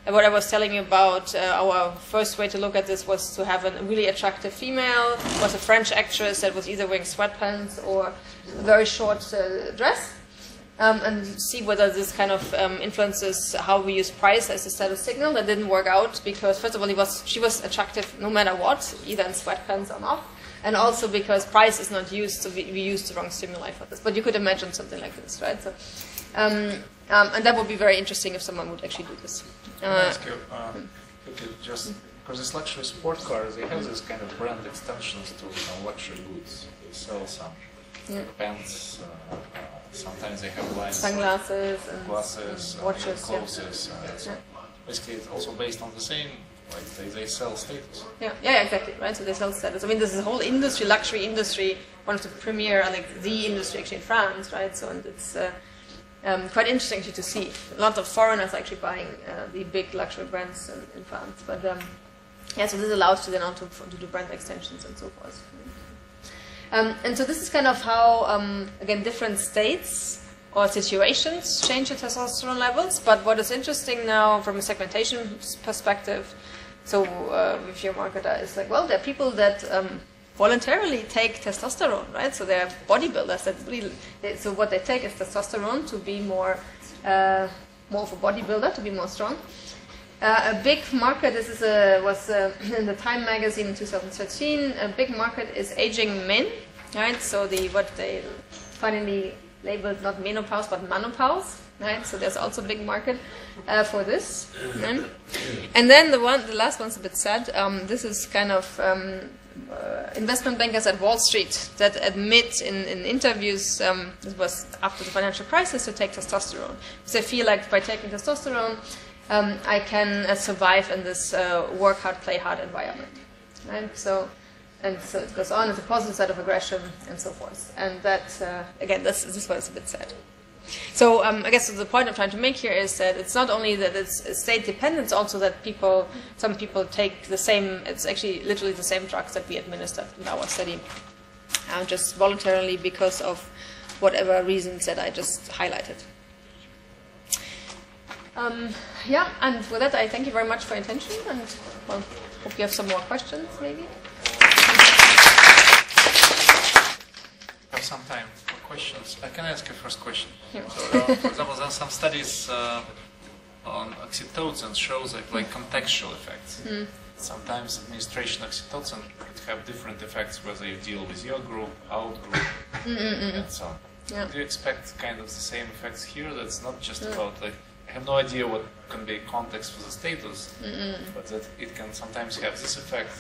what I was telling you about, our first way to look at this was to have a really attractive female, was a French actress that was either wearing sweatpants or a very short dress, and see whether this kind of influences how we use price as a status signal. That didn't work out because, first of all, she was attractive no matter what, either in sweatpants or not, and also because price is not used, so we used the wrong stimuli for this. But you could imagine something like this, right? So, and that would be very interesting if someone would actually do this. Can I ask you, just because it's luxury sport cars, they have this kind of brand extensions to luxury goods. They sell some pants, sometimes they have lines sunglasses, like glasses, watches, clothes. Basically, it's also based on the same. Like they sell status. Yeah, exactly, right? So they sell status. I mean, this is a whole industry, luxury industry, one of the premier, like the industry actually in France, right? So, and it's quite interesting to see. A lot of foreigners actually buying the big luxury brands in France. But yeah, so this allows you then also to do brand extensions and so forth. And so this is kind of how, again, different states or situations change the testosterone levels. But what is interesting now from a segmentation perspective, so if you're a marketer, is like, well, there are people that voluntarily take testosterone, right? So they're bodybuilders. That really, so what they take is testosterone to be more of a bodybuilder, to be more strong. A big market, this is was in the Time magazine in 2013, a big market is aging men, right? So what they finally labeled not menopause but menopause, right? So there's also a big market for this. Right? And then the last one's a bit sad. This is kind of investment bankers at Wall Street that admit in interviews, this was after the financial crisis, to take testosterone. Because they feel like by taking testosterone, I can survive in this work hard, play hard environment. Right? So it goes on, it's a positive side of aggression and so forth. And that, again, this one is a bit sad. So I guess the point I'm trying to make here is that it's not only that it's state dependent, it's also that some people take the same, it's actually literally the same drugs that we administered in our study just voluntarily because of whatever reasons that I just highlighted. Yeah, and with that, I thank you very much for your attention, and well, hope you have some more questions, maybe. I have some time for questions. I can ask a first question. Yeah. So, for example, there are some studies on oxytocin shows like contextual effects. Sometimes administration of oxytocin could have different effects whether you deal with your group, out group, and so on. Yeah. Do you expect kind of the same effects here? That's not just about like, I have no idea what can be context for the status, but that it can sometimes have this effect.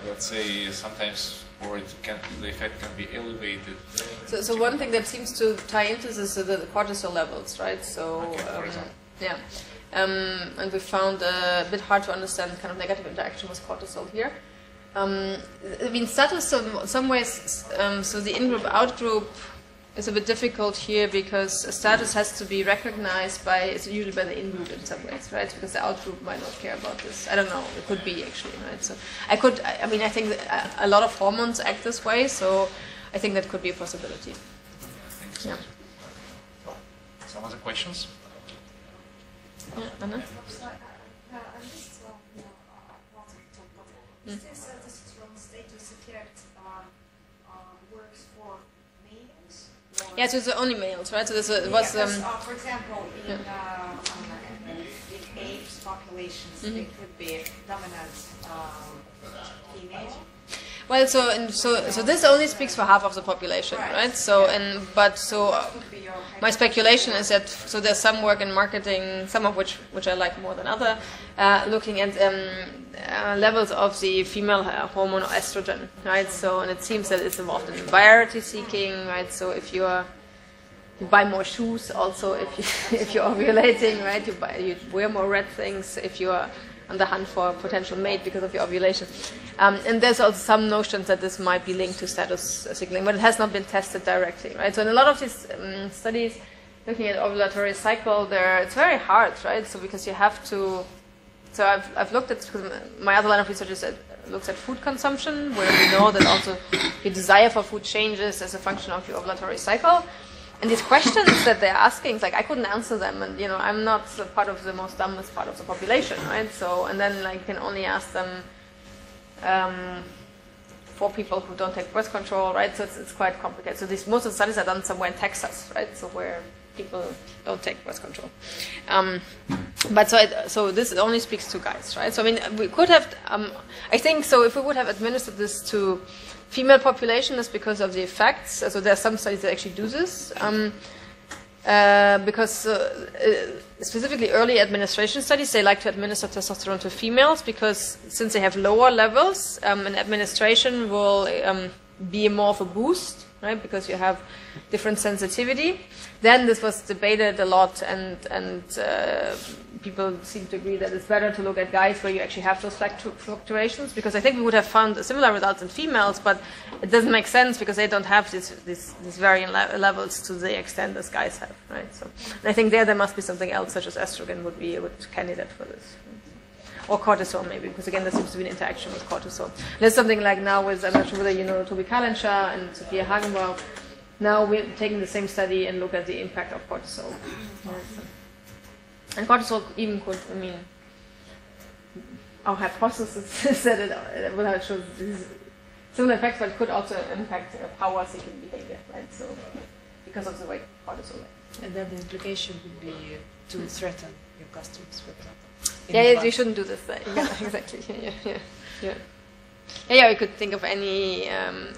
Let's say sometimes, or the effect can be elevated. So one thing that seems to tie into this is the cortisol levels, right? So Okay, for example. yeah, and we found a bit hard to understand kind of negative interaction with cortisol here. I mean, status in some ways. So the in-group, out-group is a bit difficult here because a status has to be recognized by, it's usually by the in-group in some ways, right? Because the out-group might not care about this. I don't know, it could be actually, right? So I mean, I think that a lot of hormones act this way, so I think that could be a possibility. Thanks. Yeah. Some other questions? Yeah, Anna? I just wanted to talk about is this testosterone status effect works for males? Yeah, so it's only males, right? So this was for example, in apes populations, it could be dominant female. well, so this only speaks for half of the population, right? So my speculation is that so there's some work in marketing, some of which I like more than other, looking at levels of the female hormone estrogen, right? So and it seems that it's involved in variety seeking, right? So if you buy more shoes, also if you're ovulating, right? You wear more red things if you are on the hunt for a potential mate because of your ovulation. And there's also some notions that this might be linked to status signaling, but it has not been tested directly, right? So in a lot of these studies looking at ovulatory cycle, it's very hard, right? So because you have to, so I've looked at, my other line of research looks at food consumption, where we know that also your desire for food changes as a function of your ovulatory cycle. And these questions that they're asking, like I couldn't answer them, and I'm not part of the most dumbest part of the population, right? So and then you can only ask them for people who don't take birth control, right? So it's quite complicated. So most of the studies are done somewhere in Texas, right? So where people don't take birth control. But so this only speaks to guys, right? So I mean, we could have, I think, so if we would have administered this to female population, is because of the effects. So there are some studies that actually do this. Because specifically early administration studies, they like to administer testosterone to females because since they have lower levels, an administration will be more of a boost, right? Because you have different sensitivity. Then this was debated a lot, and people seem to agree that it's better to look at guys where you actually have those fluctuations, because I think we would have found similar results in females, but it doesn't make sense because they don't have these varying levels to the extent as guys have, right? So and I think there must be something else, such as estrogen would be a good candidate for this. Or cortisol maybe, because again there seems to be an interaction with cortisol. There's something like now with, I'm not sure whether you know Toby Kalenscher and Sophia Hagenbauer, now we're taking the same study and look at the impact of cortisol. And cortisol even could, I mean, our hypothesis is that it will have shown these similar effects, but it could also impact power-seeking behavior, right? So, because of the way cortisol acts. And then the implication would be to threaten your customers, for example. Yeah, you shouldn't do this. Yeah, exactly. Yeah, we could think of any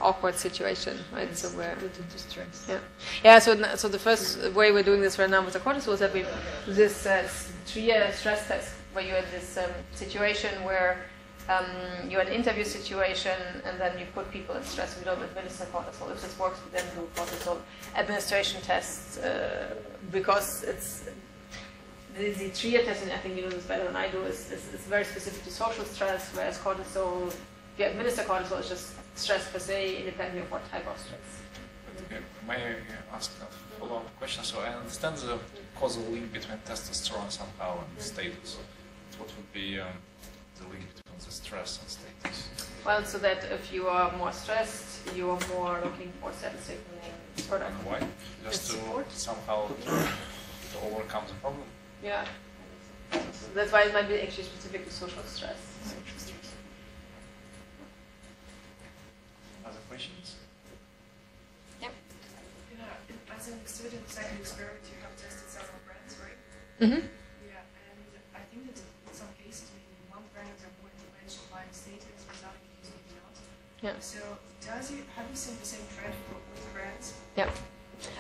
awkward situation, right? So where put into stress. Yeah. So the first way we're doing this right now with the cortisol is that we do this 3-year stress test, where you're in this situation where you're in an interview situation, and then you put people in stress. We don't administer cortisol. If this works, we then do cortisol administration tests because it's. The 3-year testing, I think you know this better than I do, is very specific to social stress, whereas cortisol, if you administer cortisol, it's just stress per se, independent of what type of stress. Okay. May I ask a follow-up question? So I understand the causal link between testosterone somehow and status. What would be the link between the stress and status? Well, so that if you are more stressed, you are more looking for status-seeking product. And why? Just to somehow to overcome the problem? Yeah. So that's why it might be actually specific to social stress. Other questions? Yep. As an student second experiment, you have tested several brands, right? Mm-hmm. Yeah, and I think that in some cases, maybe one brand are more influential by status, with other cases maybe not. Yeah. So, have you seen the same trend with brands? Yeah.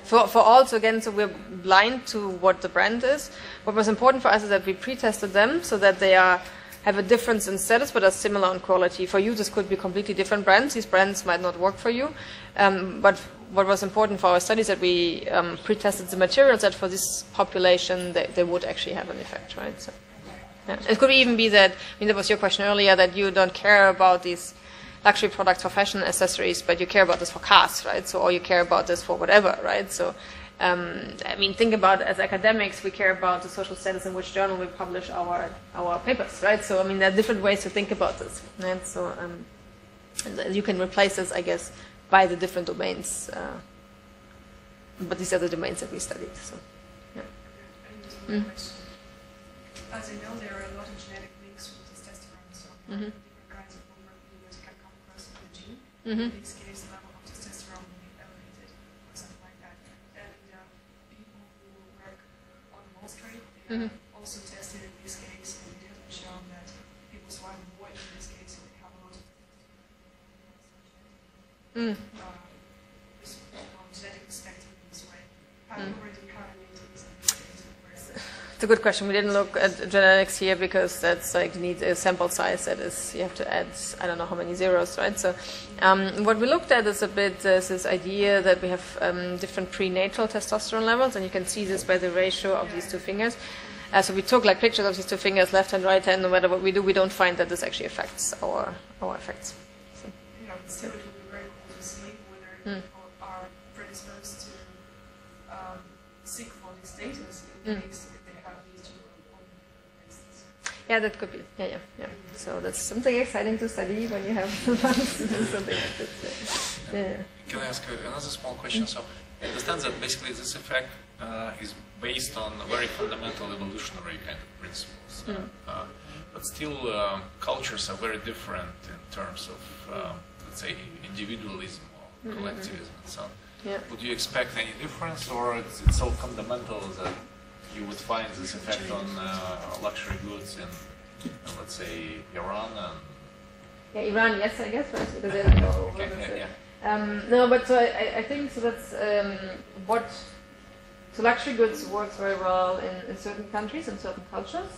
For all, so again, so we're blind to what the brand is. What was important for us is that we pre-tested them so that they have a difference in status but are similar in quality. For you, this could be completely different brands. These brands might not work for you. But what was important for our study is that we pre-tested the materials that for this population they would actually have an effect, right? So, yeah. It could even be that, I mean, that was your question earlier, that you don't care about these luxury products for fashion accessories, but you care about this for cars, right? So, or you care about this for whatever, right? So, I mean, think about as academics, we care about the social status in which journal we publish our papers, right? So, I mean, there are different ways to think about this, right? So, and you can replace this, I guess, by the different domains. But these are the domains that we studied. So, yeah. And question. As I know, there are a lot of genetic links with testosterone, so different kinds of homework can come across in the gene. In this case, the level of testosterone will be elevated or something like that. And people who work on Wall Street, they have also tested in this case, and it has been shown that people survive more in this case if they have a lot of genetic perspective in this way. Have you already correlated this in this case? It's a good question. We didn't look at genetics here because that's like you need a sample size that is, you have to add, I don't know how many zeros, right? So what we looked at is a bit this idea that we have different prenatal testosterone levels, and you can see this by the ratio of these two fingers. So we took like pictures of these two fingers, left hand, right hand. No matter what we do, we don't find that this actually affects our effects. So. You know, still it would be very cool to see whether people are predisposed to seek for this status in case if they have these two instances. Yeah, that could be. Yeah. So that's something exciting to study when you have funds to do something like this. Yeah. Can I ask another small question? So I understand that basically this effect is based on very fundamental evolutionary kind of principles. But still, cultures are very different in terms of, let's say, individualism or collectivism and so on. Yeah. Would you expect any difference, or it's so fundamental that you would find this effect on luxury goods in, let's say, Iran and... Yeah, Iran, yes, I guess, right? Because they don't know. No, but so I think so that's so luxury goods works very well in certain countries and certain cultures.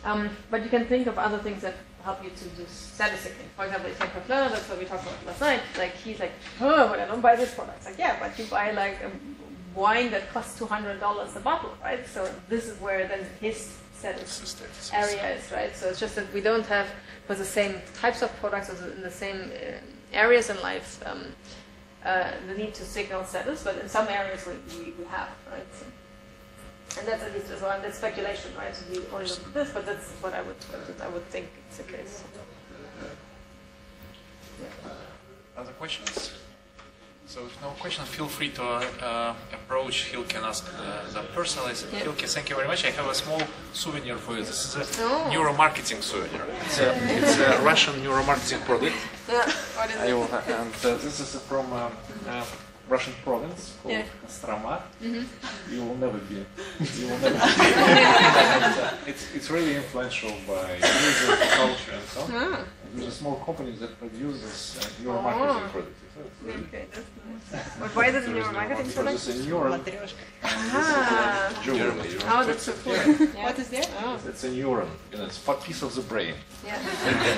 But you can think of other things that help you to do status seeking. For example, Hilke Plassmann, that's what we talked about last night. Like he's like, oh, but I don't buy this product. It's like, yeah, but you buy like a wine that costs $200 a bottle, right? So this is where then his status area is, right? So it's just that we don't have for the same types of products or in the same areas in life the need to signal status, but in some areas we have, right? So. And that's at least as well, that's speculation, right? So we only look at this, but that's what I would think it's the case. Yeah. Other questions? So if no questions, feel free to approach Hilke and ask them personally. So, Hilke, thank you very much. I have a small souvenir for you. This is a neuromarketing souvenir. It's a Russian neuromarketing product. Yeah. What is it? And this is from Russian province called Kostroma. You will never be. It's really influential by music, culture, and so on. There's a small company that produces neuromarketing products. Okay, that's nice. But why is it a neuromarketing product? It's a neuron. Germany. Oh, that's so cool. What is there? Oh. It's a neuron. It's a piece of the brain. Yeah.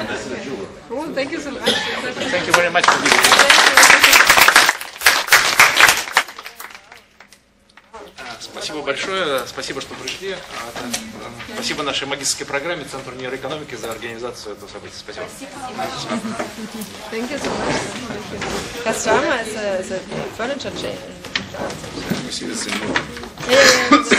That's a neuron. Cool. Thank you so much. Thank you very much for being here. Спасибо большое, спасибо, что пришли. Спасибо нашей магистерской программе Центру нейроэкономики за организацию этого события. Спасибо. Thank you so much. Kostroma is a furniture chain. Спасибо. Yeah.